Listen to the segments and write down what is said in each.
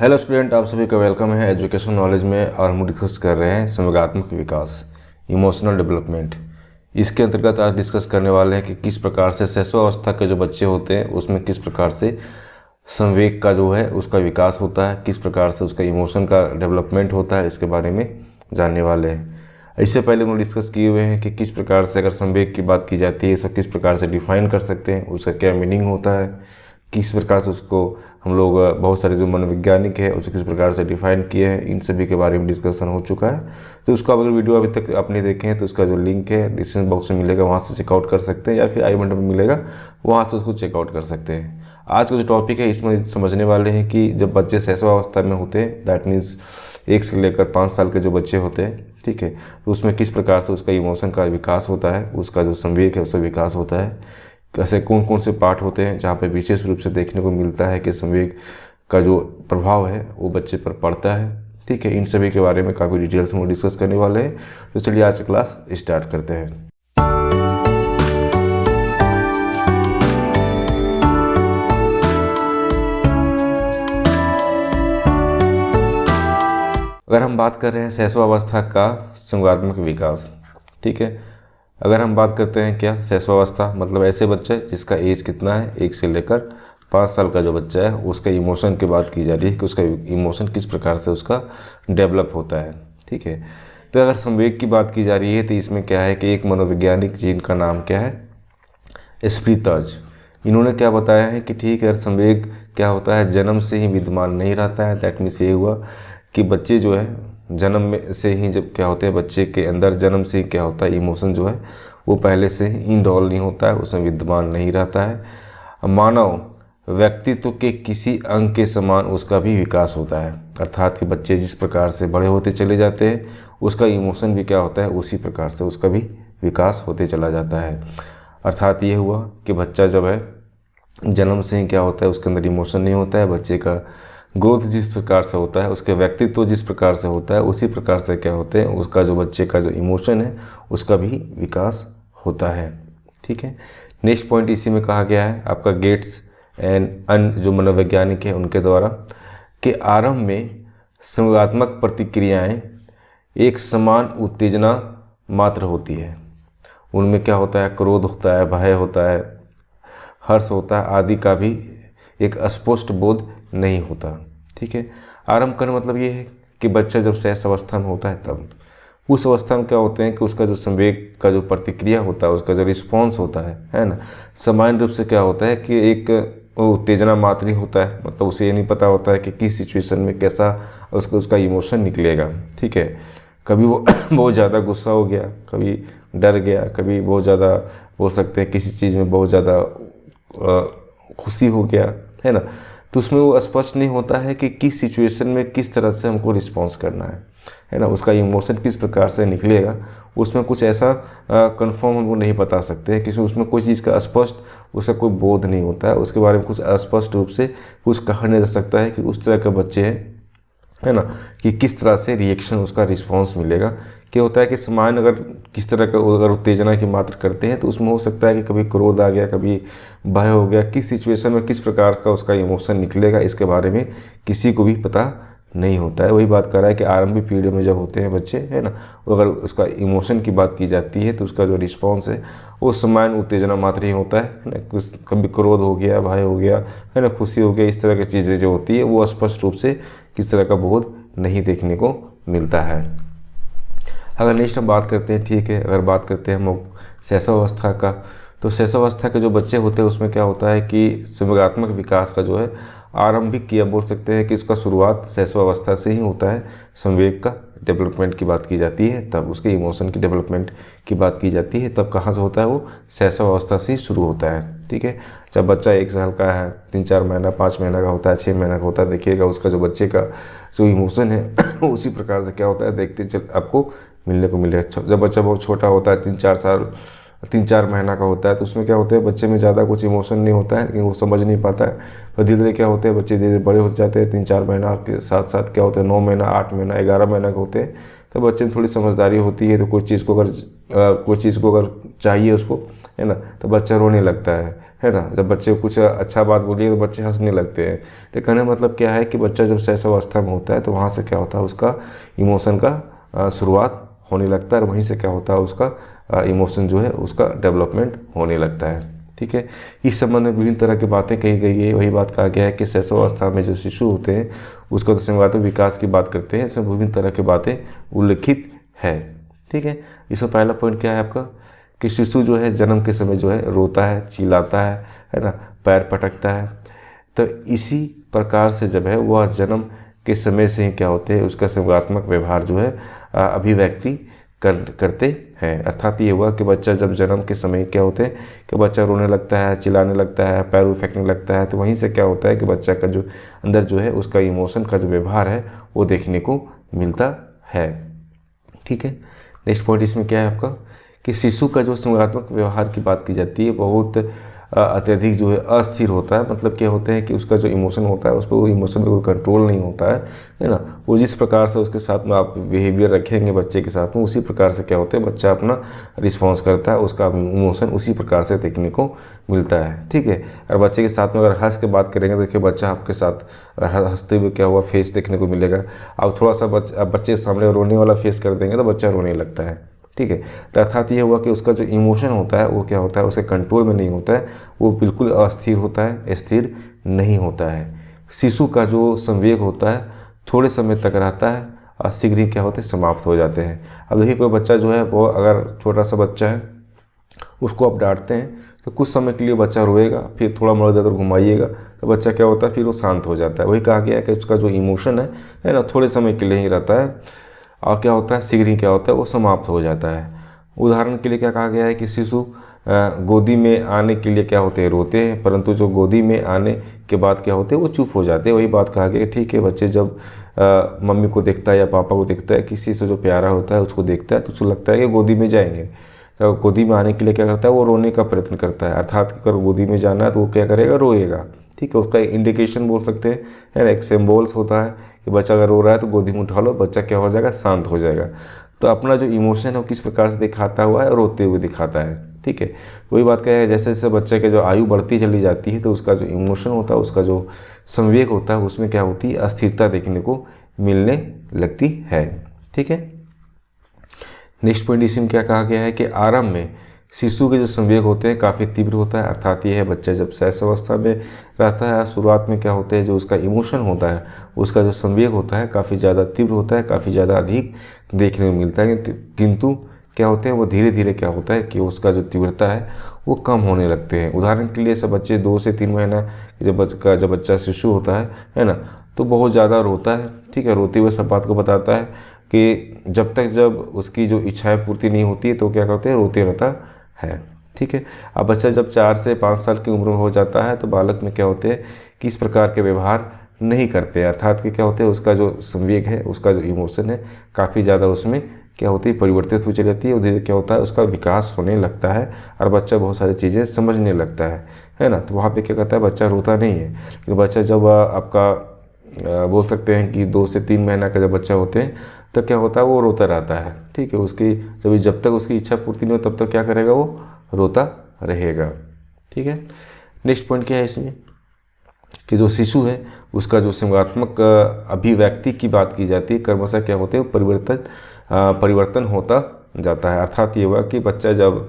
Hello student, आप सभी का वेलकम है एजुकेशन नॉलेज में। और हम डिस्कस कर रहे हैं संवेगात्मक विकास, इमोशनल डेवलपमेंट। इसके अंतर्गत आज डिस्कस करने वाले हैं कि किस प्रकार से शैशवावस्था के जो बच्चे होते हैं उसमें किस प्रकार से संवेग का जो है उसका विकास होता है, किस प्रकार से उसका इमोशन का डेवलपमेंट होता है, इसके बारे में जानने वाले हैं। इससे पहले हम लोग डिस्कस किए हुए हैं कि किस प्रकार से अगर संवेग की बात की जाती है उसको किस प्रकार से डिफाइन कर सकते हैं, उसका क्या मीनिंग होता है, किस प्रकार से उसको हम लोग बहुत सारे जो मनोवैज्ञानिक है उसको किस प्रकार से डिफाइन किए हैं, इन सभी के बारे में डिस्कशन हो चुका है। तो उसका अगर वीडियो अभी तक आपने देखे हैं तो उसका जो लिंक है डिस्क्रिप्शन बॉक्स में मिलेगा, वहाँ से चेकआउट कर सकते हैं, या फिर आई बटन में मिलेगा वहाँ से उसको चेकआउट कर सकते हैं। आज का जो टॉपिक है इसमें समझने वाले हैं कि जब बच्चे शैशवावस्था में होते हैं, दैट मीन्स 1 से लेकर 5 साल के जो बच्चे होते हैं, ठीक है, तो उसमें किस प्रकार से उसका इमोशन का विकास होता है, उसका जो संवेग है उसका विकास होता है, कैसे कौन कौन से पार्ट होते हैं जहाँ पे विशेष रूप से देखने को मिलता है कि संवेग का जो प्रभाव है वो बच्चे पर पड़ता है, ठीक है। इन सभी के बारे में काफ़ी डिटेल्स हम डिस्कस करने वाले हैं। तो चलिए आज क्लास स्टार्ट करते हैं। अगर हम बात कर रहे हैं शैशवावस्था का संवेगात्मक विकास, ठीक है, अगर हम बात करते हैं क्या शैशवावस्था मतलब ऐसे बच्चे जिसका एज कितना है 1 से लेकर 5 साल का जो बच्चा है उसका इमोशन की बात की जा रही है कि उसका इमोशन किस प्रकार से उसका डेवलप होता है, ठीक है। तो अगर संवेग की बात की जा रही है तो इसमें क्या है कि एक मनोवैज्ञानिक जिनका नाम क्या है स्पितज, इन्होंने क्या बताया है कि ठीक है संवेग क्या होता है जन्म से ही विद्यमान नहीं रहता है। दैट मीन्स ये हुआ कि बच्चे जो है जन्म में से ही जब क्या होते हैं बच्चे के अंदर जन्म से ही क्या होता है इमोशन जो है वो पहले से ही इनडॉल नहीं होता है, उसमें विद्यमान नहीं रहता है। मानव व्यक्तित्व के किसी अंग के समान उसका भी विकास होता है, अर्थात कि बच्चे जिस प्रकार से बड़े होते चले जाते हैं उसका इमोशन भी क्या होता है उसी प्रकार से उसका भी विकास होते चला जाता है। अर्थात ये हुआ कि बच्चा जब है जन्म से ही क्या होता है उसके अंदर इमोशन नहीं होता है, बच्चे का ग्रोथ जिस प्रकार से होता है उसके व्यक्तित्व जिस प्रकार से होता है उसी प्रकार से क्या होते हैं उसका जो बच्चे का जो इमोशन है उसका भी विकास होता है, ठीक है। नेक्स्ट पॉइंट इसी में कहा गया है आपका गेट्स एंड अन्य जो मनोवैज्ञानिक है उनके द्वारा कि आरंभ में संवेगात्मक प्रतिक्रियाएं एक समान उत्तेजना मात्र होती है। उनमें क्या होता है क्रोध होता है, भय होता है, हर्ष होता है आदि का भी एक अस्पष्ट बोध नहीं होता, ठीक है। आरंभ करने मतलब ये है कि बच्चा जब शैशव अवस्था में होता है तब उस अवस्था में क्या होते हैं कि उसका जो संवेग का जो प्रतिक्रिया होता है उसका जो रिस्पॉन्स होता है ना, सामान्य रूप से क्या होता है कि एक उत्तेजना मात्र ही होता है, मतलब उसे ये नहीं पता होता है कि किस सिचुएशन में कैसा उसका इमोशन निकलेगा, ठीक है। कभी वो बहुत ज़्यादा गुस्सा हो गया, कभी डर गया, कभी बहुत ज़्यादा बोल सकते हैं किसी चीज़ में बहुत ज़्यादा खुशी हो गया, है ना। तो उसमें वो स्पष्ट नहीं होता है कि किस सिचुएशन में किस तरह से हमको रिस्पॉन्स करना है ना, उसका इमोशन किस प्रकार से निकलेगा उसमें कुछ ऐसा कंफर्म हम लोग नहीं बता सकते हैं, क्योंकि उसमें कोई चीज़ का स्पष्ट उसका कोई बोध नहीं होता है, उसके बारे में कुछ स्पष्ट रूप से कुछ कहा नहीं जा सकता है कि उस तरह के बच्चे हैं, है ना, कि किस तरह से रिएक्शन उसका रिस्पॉन्स मिलेगा। क्या होता है कि सामान्य अगर किस तरह का अगर उत्तेजना की मात्रा करते हैं तो उसमें हो सकता है कि कभी क्रोध आ गया, कभी भय हो गया, किस सिचुएशन में किस प्रकार का उसका इमोशन निकलेगा इसके बारे में किसी को भी पता नहीं होता है। वही बात कर रहा है कि आरंभिक पीरियड में जब होते हैं बच्चे, है ना, अगर उसका इमोशन की बात की जाती है तो उसका जो रिस्पॉन्स है वो सामान्य उत्तेजना मात्र ही होता है ना, कुछ कभी क्रोध हो गया, भय हो गया, है ना, खुशी हो गया, इस तरह की चीज़ें जो होती है वो स्पष्ट रूप से किस तरह का बोध नहीं देखने को मिलता है। अगर नेक्स्ट हम बात करते हैं, ठीक है, अगर बात करते हैं हम शैशवावस्था का, तो शैशवावस्था के जो बच्चे होते हैं उसमें क्या होता है कि संवेगात्मक विकास का जो है आरंभिक या बोल सकते हैं कि इसका शुरुआत शैशवावस्था से ही होता है। संवेग का डेवलपमेंट की बात की जाती है तब उसके इमोशन की डेवलपमेंट की बात की जाती है, तब कहाँ से होता है वो शैशवावस्था से ही शुरू होता है, ठीक है। जब बच्चा 1 साल का है, 3-4 महीना 5 महीना का होता है, 6 महीना का होता है, देखिएगा उसका जो बच्चे का जो इमोशन है उसी प्रकार से क्या होता है देखते चल आपको मिलने को मिलेगा। जब बच्चा बहुत छोटा होता है 3-4 साल 3-4 महीना का होता है, तो उसमें क्या होता है बच्चे में ज़्यादा कुछ इमोशन नहीं होता है, लेकिन वो समझ नहीं पाता है। पर धीरे धीरे क्या होते हैं बच्चे धीरे धीरे बड़े हो जाते हैं, 3-4 महीना के साथ साथ क्या होता है 9 महीना, 8 महीना, 11 महीना के होते हैं, तो बच्चे में थोड़ी समझदारी होती है। तो कोई चीज़ को अगर चाहिए उसको, है ना, तो बच्चा रोने लगता है ना। जब बच्चे को कुछ अच्छा बात बोलिए तो बच्चे हंसने लगते हैं। तो कहने का मतलब क्या है कि बच्चा जब शैशवावस्था में होता है तो वहाँ से क्या होता है उसका इमोशन का शुरुआत होने लगता है, और वहीं से क्या होता है उसका इमोशन जो है उसका डेवलपमेंट होने लगता है। ठीक है, इस संबंध में विभिन्न तरह की बातें कही गई है। वही बात कहा गया है कि शैशवावस्था में जो शिशु होते हैं उसका तो संज्ञानात्मक विकास की बात करते हैं, इसमें विभिन्न तरह की बातें उल्लिखित है। ठीक है, इसमें पहला पॉइंट क्या है आपका कि शिशु जो है जन्म के समय जो है रोता है, चिल्लाता है ना, पैर पटकता है। तो इसी प्रकार से जब है वह जन्म के समय से ही क्या होते हैं उसका संज्ञानात्मक व्यवहार जो है अभिव्यक्ति करते हैं। अर्थात ये हुआ कि बच्चा जब जन्म के समय क्या होते हैं कि बच्चा रोने लगता है, चिल्लाने लगता है, पैर फेंकने लगता है, तो वहीं से क्या होता है कि बच्चा का जो अंदर जो है उसका इमोशन का जो व्यवहार है वो देखने को मिलता है। ठीक है, नेक्स्ट पॉइंट इसमें क्या है आपका कि शिशु का जो संज्ञानात्मक व्यवहार की बात की जाती है बहुत अत्यधिक जो है अस्थिर होता है। मतलब क्या होता है कि उसका जो इमोशन होता है उस पर वो इमोशन पर कोई कंट्रोल नहीं होता है ना। वो जिस प्रकार से उसके साथ में आप बिहेवियर रखेंगे बच्चे के साथ में, उसी प्रकार से क्या होता है बच्चा अपना रिस्पॉन्स करता है, उसका इमोशन उसी प्रकार से देखने को मिलता है। ठीक है, और बच्चे के साथ में अगर हंस के बात करेंगे तो देखिए बच्चा आपके साथ हंसते हुए क्या हुआ फेस देखने को मिलेगा। आप थोड़ा सा बच्चे के सामने रोने वाला फेस कर देंगे तो बच्चा रोने लगता है। ठीक है, तो अर्थात ये हुआ कि उसका जो इमोशन होता है वो क्या होता है उसके कंट्रोल में नहीं होता है, वो बिल्कुल अस्थिर होता है, स्थिर नहीं होता है। शिशु का जो संवेग होता है थोड़े समय तक रहता है और शीघ्र ही क्या होते हैं समाप्त हो जाते हैं। अब देखिए कोई बच्चा जो है वो अगर छोटा सा बच्चा है उसको आप डांटते हैं तो कुछ समय के लिए बच्चा रोएगा, फिर थोड़ा मोड़ा देर घुमाइएगा तो बच्चा क्या होता है फिर वो शांत हो जाता है। वही कहा गया है कि उसका जो इमोशन है ना थोड़े समय के लिए ही रहता है और क्या होता है शीघ्र ही क्या होता है वो समाप्त हो जाता है। उदाहरण के लिए क्या कहा गया है कि शिशु गोदी में आने के लिए क्या होते हैं रोते हैं, परंतु जो गोदी में आने के बाद क्या होते हैं वो चुप हो जाते हैं। वही बात कहा गया कि ठीक है बच्चे जब मम्मी को देखता है या पापा को देखता है, किसी से जो प्यारा होता है उसको देखता है तो उसको लगता है कि गोदी में जाएंगे, तो गोदी में आने के लिए क्या करता है वो रोने का प्रयत्न करता है। अर्थात अगर गोदी में जाना है तो वो क्या करेगा रोएगा। ठीक है, उसका इंडिकेशन बोल सकते हैं, है ना, एक सिम्बॉल्स होता है कि बच्चा अगर रो रहा है तो गोदी में उठा लो, बच्चा क्या हो जाएगा शांत हो जाएगा। तो अपना जो इमोशन है वो किस प्रकार से दिखाता हुआ है रोते हुए दिखाता है। ठीक है, वही बात क्या है जैसे जैसे बच्चे के जो आयु बढ़ती चली जाती है तो उसका जो इमोशन होता है उसका जो संवेग होता है उसमें क्या होती है अस्थिरता देखने को मिलने लगती है। ठीक है, नेक्स्ट पॉइंट इसमें क्या कहा गया है कि आरंभ में शिशु के जो संवेग होते हैं काफ़ी तीव्र होता है। अर्थात ये है बच्चा जब शैशवावस्था में रहता है शुरुआत में क्या होते हैं जो उसका इमोशन होता है उसका जो संवेग होता है काफ़ी ज़्यादा तीव्र होता है, काफ़ी ज़्यादा अधिक देखने को मिलता है। किंतु क्या होते हैं वो धीरे धीरे क्या होता है कि उसका जो तीव्रता है वो कम होने लगते हैं। उदाहरण के लिए सब बच्चे 2 से 3 महीना जब बच्चा शिशु होता है ना, तो बहुत ज़्यादा रोता है। ठीक है, रोते हुए सब बात को बताता है कि जब उसकी जो इच्छाएं पूर्ति नहीं होती है तो क्या करते हैं रोते रहता है। ठीक है, अब बच्चा जब 4 से 5 साल की उम्र में हो जाता है तो बालक में क्या होते हैं किस प्रकार के व्यवहार नहीं करते, अर्थात कि क्या होते हैं उसका जो संवेग है उसका जो इमोशन है काफ़ी ज़्यादा उसमें क्या होती है परिवर्तित हो चली जाती है। धीरे क्या होता है उसका विकास होने लगता है और बच्चा बहुत सारी चीज़ें समझने लगता है ना। तो वहाँ पे क्या करता है बच्चा रोता नहीं है, लेकिन बच्चा जब आपका बोल सकते हैं कि 2 से 3 महीना का जब बच्चा होते हैं तो क्या होता है वो रोता रहता है। ठीक है, उसकी जब तक उसकी इच्छा पूर्ति नहीं हो तब तक क्या करेगा वो रोता रहेगा। ठीक है, नेक्स्ट पॉइंट क्या है इसमें कि जो शिशु है उसका जो संज्ञानात्मक अभिव्यक्ति की बात की जाती है क्रमशः क्या होते हैं परिवर्तन होता जाता है। अर्थात ये हुआ कि बच्चा जब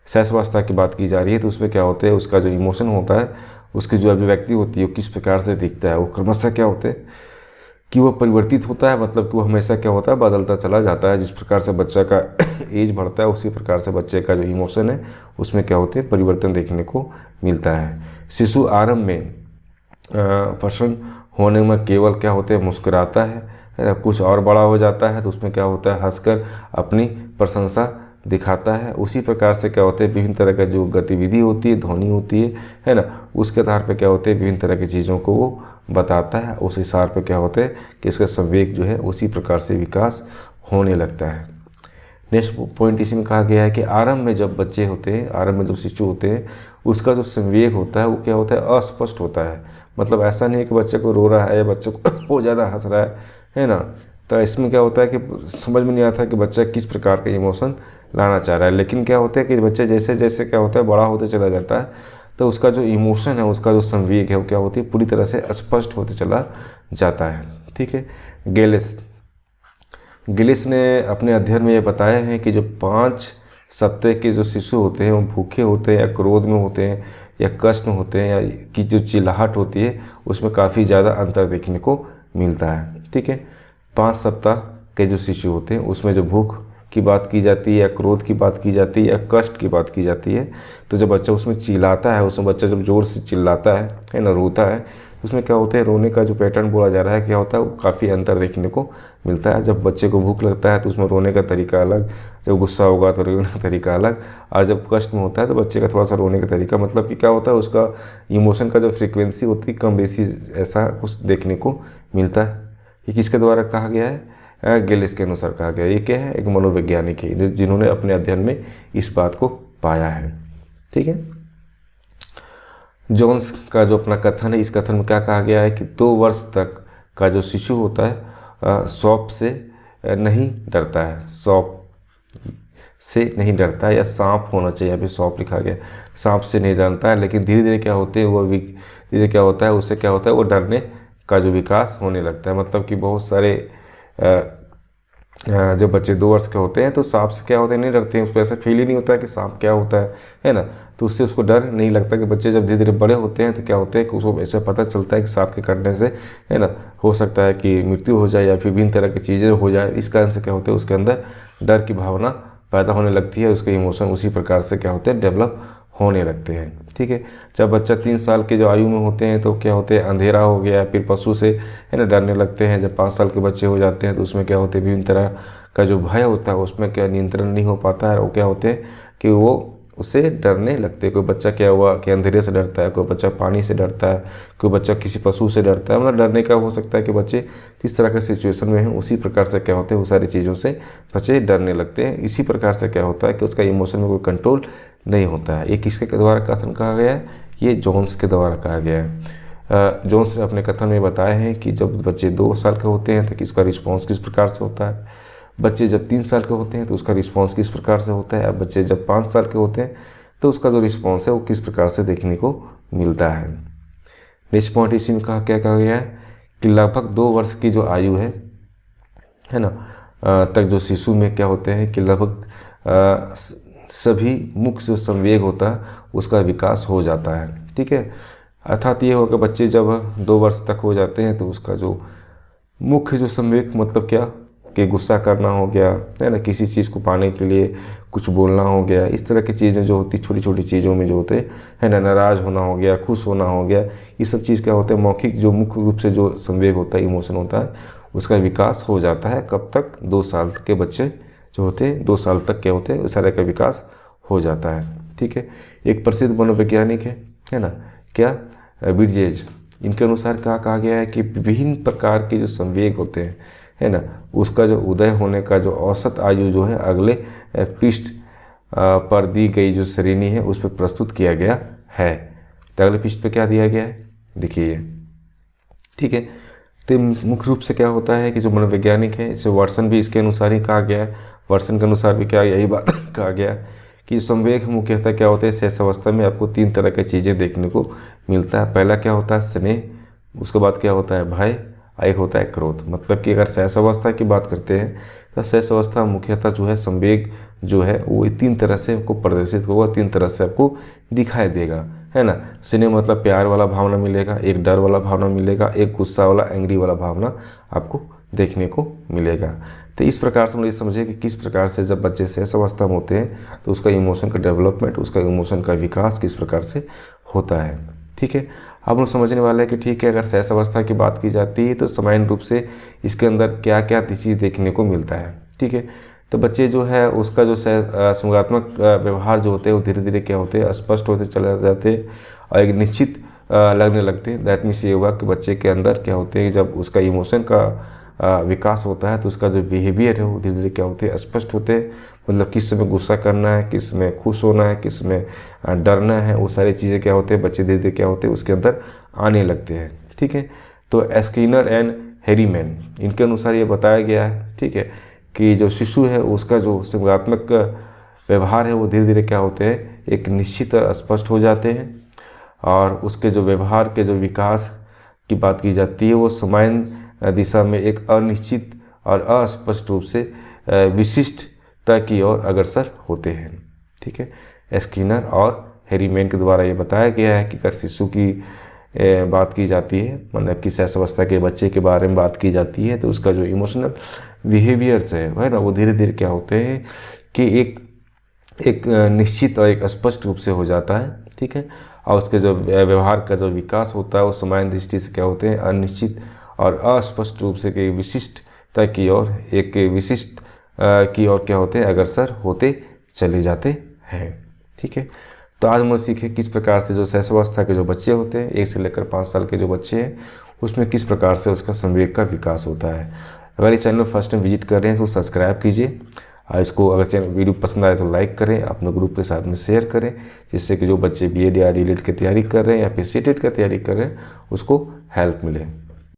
शैशवावस्था की बात की जा रही है तो उसमें क्या होता है उसका जो इमोशन होता है उसकी जो अभिव्यक्ति होती है वो किस प्रकार से दिखता है वो क्रमशः क्या होते हैं कि वो परिवर्तित होता है। मतलब कि वो हमेशा क्या होता है बदलता चला जाता है। जिस प्रकार से बच्चा का एज बढ़ता है उसी प्रकार से बच्चे का जो इमोशन है उसमें क्या होते हैं परिवर्तन देखने को मिलता है। शिशु आरंभ में प्रसन्न होने में केवल क्या होते हैं मुस्कुराता है, कुछ और बड़ा हो जाता है तो उसमें क्या होता है हंसकर अपनी प्रशंसा दिखाता है। उसी प्रकार से क्या होते हैं विभिन्न तरह का जो गतिविधि होती है ध्वनि होती है ना, उसके आधार पर क्या होते हैं विभिन्न तरह की चीज़ों को वो बताता है। उस हिसाब पर क्या होता है कि इसका संवेग जो है उसी प्रकार से विकास होने लगता है। नेक्स्ट पॉइंट इसी में कहा गया है कि आरंभ में जब बच्चे होते हैं, आरंभ में जब शिशु होते हैं, उसका जो संवेग होता है वो क्या होता है, अस्पष्ट होता है। मतलब ऐसा नहीं है कि बच्चे को रो रहा है या बच्चे को वो ज़्यादा हंस रहा है ना। तो इसमें क्या होता है कि समझ में नहीं आता कि बच्चा किस प्रकार का इमोशन लाना चाह रहा है। लेकिन क्या होता है कि बच्चे जैसे जैसे क्या होता है बड़ा होते चला जाता है, तो उसका जो इमोशन है, उसका जो संवेग है वो क्या होती है, पूरी तरह से स्पष्ट होते चला जाता है। ठीक है। गिलिस ने अपने अध्ययन में ये बताया है कि जो 5 सप्ताह के जो शिशु होते हैं वो भूखे होते हैं या क्रोध में होते हैं या कष्ट में होते हैं, या कि जो चिल्लाहट होती है उसमें काफ़ी ज़्यादा अंतर देखने को मिलता है। ठीक है। 5 सप्ताह के जो शिशु होते हैं उसमें जो भूख की बात की जाती है या क्रोध की बात की जाती है या कष्ट की बात की जाती है, तो जब बच्चा उसमें चिल्लाता है, उसमें बच्चा जब ज़ोर से चिल्लाता है ना, रोता है, उसमें क्या होता है, रोने का जो पैटर्न बोला जा रहा है क्या होता है, वो काफ़ी अंतर देखने को मिलता है। जब बच्चे को भूख लगता है तो उसमें रोने का तरीका अलग, जब गुस्सा होगा तो रोने का तरीका अलग, और जब कष्ट में होता है तो बच्चे का थोड़ा सा रोने का तरीका, मतलब कि क्या होता है, उसका इमोशन का जो फ्रीक्वेंसी होती है कम बेसी ऐसा कुछ देखने को मिलता है। ये किसके द्वारा कहा गया है, गिलिस के अनुसार कहा गया। ये क्या है, एक मनोवैज्ञानिक है जिन्होंने अपने अध्ययन में इस बात को पाया है। ठीक है। जोन्स का जो अपना कथन है, इस कथन में क्या कहा गया है कि 2 वर्ष तक का जो शिशु होता है सौंप से नहीं डरता है, सौंप से नहीं डरता है, या सांप होना चाहिए, यहाँ पे सौंप लिखा गया, सांप से नहीं डरता है। लेकिन धीरे धीरे क्या होते हैं वो धीरे क्या होता है, उससे क्या होता है, वो डरने का जो विकास होने लगता है। मतलब कि बहुत सारे जो बच्चे 2 वर्ष के होते हैं तो सांप से क्या होता है, नहीं डरते हैं, उसको ऐसा फील ही नहीं होता है कि सांप क्या होता है ना। तो उससे उसको डर नहीं लगता। कि बच्चे जब धीरे धीरे बड़े होते हैं तो क्या होते हैं कि उसको ऐसा पता चलता है कि सांप के काटने से है ना हो सकता है कि मृत्यु हो जाए या फिर विभिन्न तरह की चीज़ें हो जाए। इस कारण से क्या होता है, उसके अंदर डर की भावना पैदा होने लगती है, उसके इमोशन उसी प्रकार से क्या होते हैं, डेवलप होने लगते हैं। ठीक है। जब बच्चा 3 साल के जो आयु में होते हैं तो क्या होते हैं, अंधेरा हो गया, फिर पशु से है ना डरने लगते हैं। जब 5 साल के बच्चे हो जाते हैं तो उसमें क्या होते हैं, विभिन्न तरह का जो भय होता है उसमें क्या नियंत्रण नहीं हो पाता है, वो क्या होते हैं कि वो उससे डरने लगते हैं। कोई बच्चा क्या हुआ कि अंधेरे से डरता है, कोई बच्चा पानी से डरता है, कोई बच्चा किसी पशु से डरता है। मतलब डरने का हो सकता है कि बच्चे किस तरह के सिचुएशन में हैं, उसी प्रकार से क्या होते हैं, वो सारी चीज़ों से बच्चे डरने लगते हैं। इसी प्रकार से क्या होता है कि उसका इमोशन में कोई कंट्रोल नहीं होता है। ये किसके द्वारा कथन कहा गया है, ये जोन्स के द्वारा कहा गया है। जोन्स ने अपने कथन में बताए हैं कि जब बच्चे 2 साल के होते हैं तो इसका रिस्पॉन्स किस प्रकार से होता है, बच्चे जब 3 साल के होते हैं तो उसका रिस्पॉन्स किस प्रकार से होता है, अब बच्चे जब 5 साल के होते हैं तो उसका जो रिस्पॉन्स है वो किस प्रकार से देखने को मिलता है। नेक्स्ट पॉइंट इसी में क्या कहा गया है कि लगभग 2 वर्ष की जो आयु है ना तक जो शिशु में क्या होते हैं कि लगभग सभी मुख्य जो संवेग होता है उसका विकास हो जाता है। ठीक है। अर्थात ये होगा बच्चे जब 2 वर्ष तक हो जाते हैं तो उसका जो मुख्य जो संवेग, मतलब क्या कि गुस्सा करना हो गया है ना, किसी चीज़ को पाने के लिए कुछ बोलना हो गया, इस तरह की चीज़ें जो होती छोटी छोटी चीज़ों में जो होते हैं ना, नाराज़ होना हो गया, खुश होना हो गया, ये सब चीज़ क्या होता है, मौखिक जो मुख्य रूप से जो संवेग होता है, इमोशन होता है, उसका विकास हो जाता है। कब तक, 2 साल के बच्चे जो होते हैं 2 साल तक क्या होते हैं उस तरह का विकास हो जाता है। ठीक है। एक प्रसिद्ध मनोवैज्ञानिक है ना क्या, बिर्जेज, इनके अनुसार क्या कहा गया है कि विभिन्न प्रकार के जो संवेग होते हैं है ना, उसका जो उदय होने का जो औसत आयु जो है अगले पृष्ठ पर दी गई जो श्रेणी है उस पर प्रस्तुत किया गया है। तो अगले पृष्ठ पे क्या दिया गया है, देखिए। ठीक है। तो मुख्य रूप से क्या होता है कि जो मनोवैज्ञानिक है, इसे वाटसन भी इसके अनुसार ही कहा गया है, वाटसन के अनुसार भी क्या यही बात कहा गया कि संवेग मुख्यतः क्या होते हैं, शेष अवस्था में आपको 3 तरह की चीज़ें देखने को मिलता है। पहला क्या होता है, स्नेह, उसके बाद क्या होता है, भय, एक होता है क्रोध। मतलब कि अगर शेष अवस्था की बात करते हैं तो शेष अवस्था मुख्यतः जो है संवेग जो है वो 3 तरह से आपको प्रदर्शित होगा, 3 तरह से आपको दिखाई देगा, है ना। स्नेह मतलब प्यार वाला भावना मिलेगा, एक डर वाला भावना मिलेगा, एक गुस्सा वाला एंग्री वाला भावना आपको देखने को मिलेगा। तो इस प्रकार से हम लोग समझिए कि किस प्रकार से जब बच्चे शेष अवस्था में होते हैं तो उसका इमोशन का डेवलपमेंट, उसका इमोशन का विकास किस प्रकार से होता है। ठीक है। अब हम समझने वाले हैं कि ठीक है, अगर शेष अवस्था की बात की जाती है तो सामान्य रूप से इसके अंदर क्या क्या चीज़ देखने को मिलता है। ठीक है। तो बच्चे जो है उसका जो संज्ञानात्मक व्यवहार जो होते हैं वो धीरे धीरे क्या होते हैं, स्पष्ट होते चले जाते हैं और एक निश्चित लगने लगते हैं। दैट मीन्स ये हुआ कि बच्चे के अंदर क्या होते हैं, जब उसका इमोशन का विकास होता है तो उसका जो बिहेवियर है वो धीरे धीरे क्या होते हैं, स्पष्ट होते हैं। मतलब किस समय गुस्सा करना है, किस में खुश होना है, किस में डरना है, वो सारी चीज़ें क्या होते हैं, बच्चे धीरे धीरे क्या होते हैं उसके अंदर आने लगते हैं। ठीक है, तो स्किनर एंड हैरीमैन इनके अनुसार ये बताया गया है, ठीक है, कि जो शिशु है उसका जो संज्ञानात्मक व्यवहार है वो धीरे धीरे क्या होते हैं, एक निश्चित स्पष्ट हो जाते हैं, और उसके जो व्यवहार के जो विकास की बात की जाती है वो समान दिशा में एक अनिश्चित और अस्पष्ट रूप से विशिष्टता की ओर अग्रसर होते हैं। ठीक है, स्किनर और हैरीमैन के द्वारा ये बताया गया है कि अगर शिशु की बात की जाती है, मतलब कि शैशवावस्था के बच्चे के बारे में बात की जाती है, तो उसका जो इमोशनल बिहेवियर्स है ना, वो धीरे धीरे क्या होते हैं कि एक निश्चित और एक स्पष्ट रूप से हो जाता है। ठीक है, और उसके जो व्यवहार का जो विकास होता है वो समान दृष्टि से क्या होते हैं, अनिश्चित और अस्पष्ट रूप से कि विशिष्टता की ओर, एक विशिष्ट की ओर क्या होते हैं, अग्रसर होते चले जाते हैं। ठीक है, तो आज हम सीखे किस प्रकार से जो शैशवावस्था के जो बच्चे होते हैं, 1 से लेकर 5 साल के जो बच्चे हैं, उसमें किस प्रकार से उसका संवेग का विकास होता है। अगर इस चैनल फर्स्ट टाइम विजिट कर रहे हैं तो सब्सक्राइब कीजिए, और इसको अगर चैनल वीडियो पसंद आए तो लाइक करें, अपने ग्रुप के साथ में शेयर करें, जिससे कि जो बच्चे BEd या DELED की तैयारी कर रहे हैं या फिर CTET की तैयारी कर रहे हैं उसको हेल्प मिले।